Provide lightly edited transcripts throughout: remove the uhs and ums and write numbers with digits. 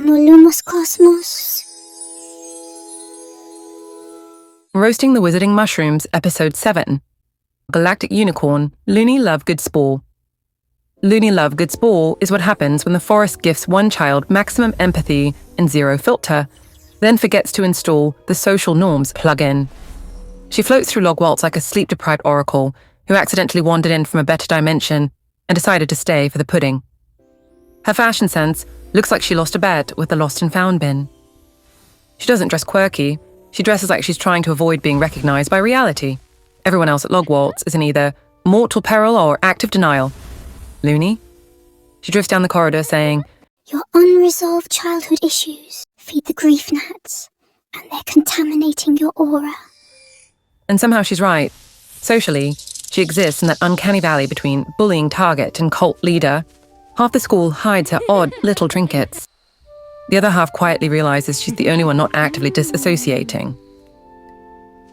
Cosmos. Roasting the Wizarding Mushrooms, Episode 7. Galactic Unicorn, LoonyLoveGoodSpore. LoonyLoveGoodSpore is what happens when the forest gifts one child maximum empathy and zero filter, then forgets to install the social norms plugin. She floats through Logwaltz like a sleep-deprived oracle who accidentally wandered in from a better dimension and decided to stay for the pudding. Her fashion sense looks like she lost a bet with the lost and found bin. She doesn't dress quirky. She dresses like she's trying to avoid being recognized by reality. Everyone else at Logwaltz is in either mortal peril or active denial. Loony? She drifts down the corridor saying, Your unresolved childhood issues feed the grief-gnats, and they're contaminating your aura. And somehow she's right. Socially, she exists in that uncanny valley between bullying target and cult leader. Half the school hides her odd little trinkets. The other half quietly realizes she's the only one not actively disassociating.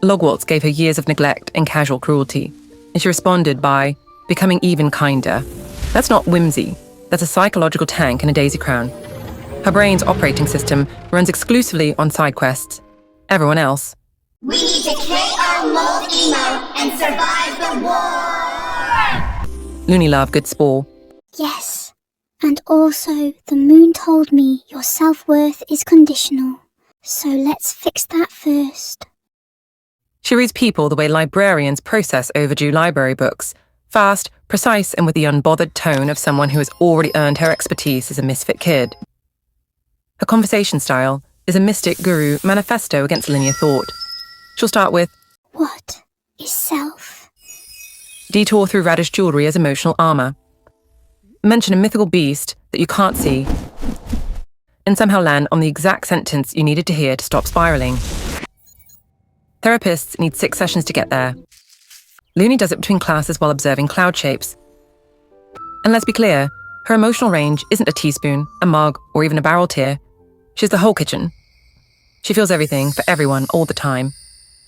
Logwaltz gave her years of neglect and casual cruelty, and she responded by becoming even kinder. That's not whimsy. That's a psychological tank in a daisy crown. Her brain's operating system runs exclusively on side quests. Everyone else. We need to KO Mold Emo and survive the war! LoonyLoveGoodSpore. Yes. And also, the moon told me your self-worth is conditional. So let's fix that first. She reads people the way librarians process overdue library books. Fast, precise, and with the unbothered tone of someone who has already earned her expertise as a misfit kid. Her conversation style is a mystic guru manifesto against linear thought. She'll start with, What is self? Detour through radish jewelry as emotional armor. Mention a mythical beast that you can't see, and somehow land on the exact sentence you needed to hear to stop spiraling. Therapists need 6 sessions to get there. Loony does it between classes while observing cloud shapes. And let's be clear, her emotional range isn't a teaspoon, a mug, or even a barrel tier. She's the whole kitchen. She feels everything for everyone all the time.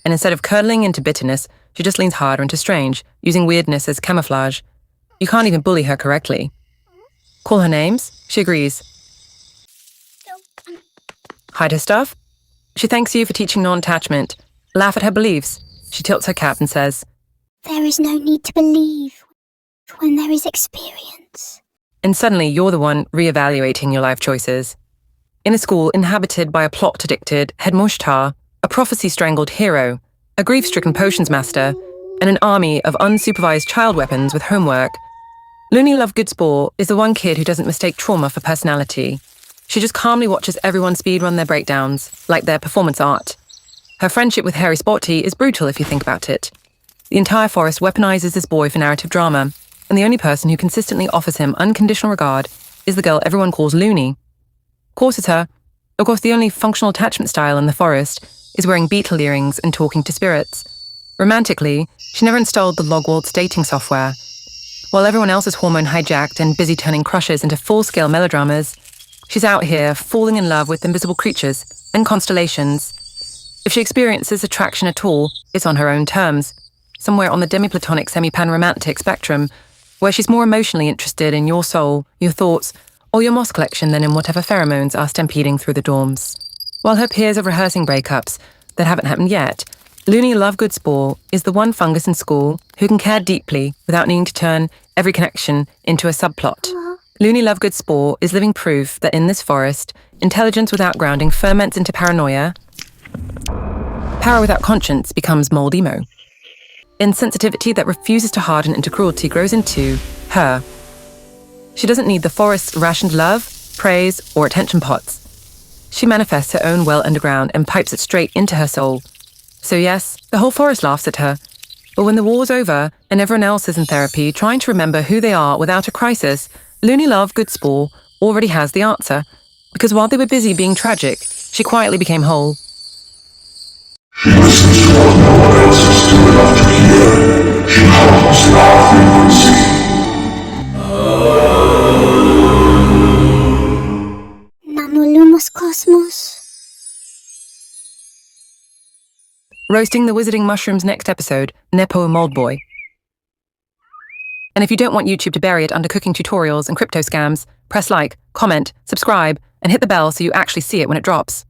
And instead of curdling into bitterness, she just leans harder into strange, using weirdness as camouflage. You can't even bully her correctly. Call her names? She agrees. Hide her stuff? She thanks you for teaching non-attachment. Laugh at her beliefs. She tilts her cap and says, There is no need to believe when there is experience. And suddenly you're the one re-evaluating your life choices. In a school inhabited by a plot-addicted head mushtar, a prophecy-strangled hero, a grief-stricken potions master, and an army of unsupervised child weapons with homework, LoonyLoveGoodSpore is the one kid who doesn't mistake trauma for personality. She just calmly watches everyone speedrun their breakdowns, like their performance art. Her friendship with Harry Spotty is brutal if you think about it. The entire forest weaponizes this boy for narrative drama, and the only person who consistently offers him unconditional regard is the girl everyone calls Loony. Courses her. Of course, the only functional attachment style in the forest is wearing beetle earrings and talking to spirits. Romantically, she never installed the Logwaltz dating software. While everyone else is hormone-hijacked and busy turning crushes into full-scale melodramas, she's out here falling in love with invisible creatures and constellations. If she experiences attraction at all, it's on her own terms, somewhere on the demi-platonic semi-pan-romantic spectrum, where she's more emotionally interested in your soul, your thoughts, or your moss collection than in whatever pheromones are stampeding through the dorms. While her peers are rehearsing breakups that haven't happened yet, LoonyLoveGoodSpore is the one fungus in school who can care deeply without needing to turn every connection into a subplot. LoonyLoveGoodSpore is living proof that in this forest, intelligence without grounding ferments into paranoia. Power without conscience becomes mold emo. Insensitivity that refuses to harden into cruelty grows into her. She doesn't need the forest's rationed love, praise, or attention pots. She manifests her own well underground and pipes it straight into her soul. So yes, the whole forest laughs at her. But when the war's over and everyone else is in therapy trying to remember who they are without a crisis, LoonyLoveGoodSpore already has the answer. Because while they were busy being tragic, she quietly became whole. She listens to what no one else is doing enough to hear. She hums in our frequency. Cosmos. Roasting the Wizarding Mushrooms next episode, Nepo Moldboy. And if you don't want YouTube to bury it under cooking tutorials and crypto scams, press like, comment, subscribe, and hit the bell so you actually see it when it drops.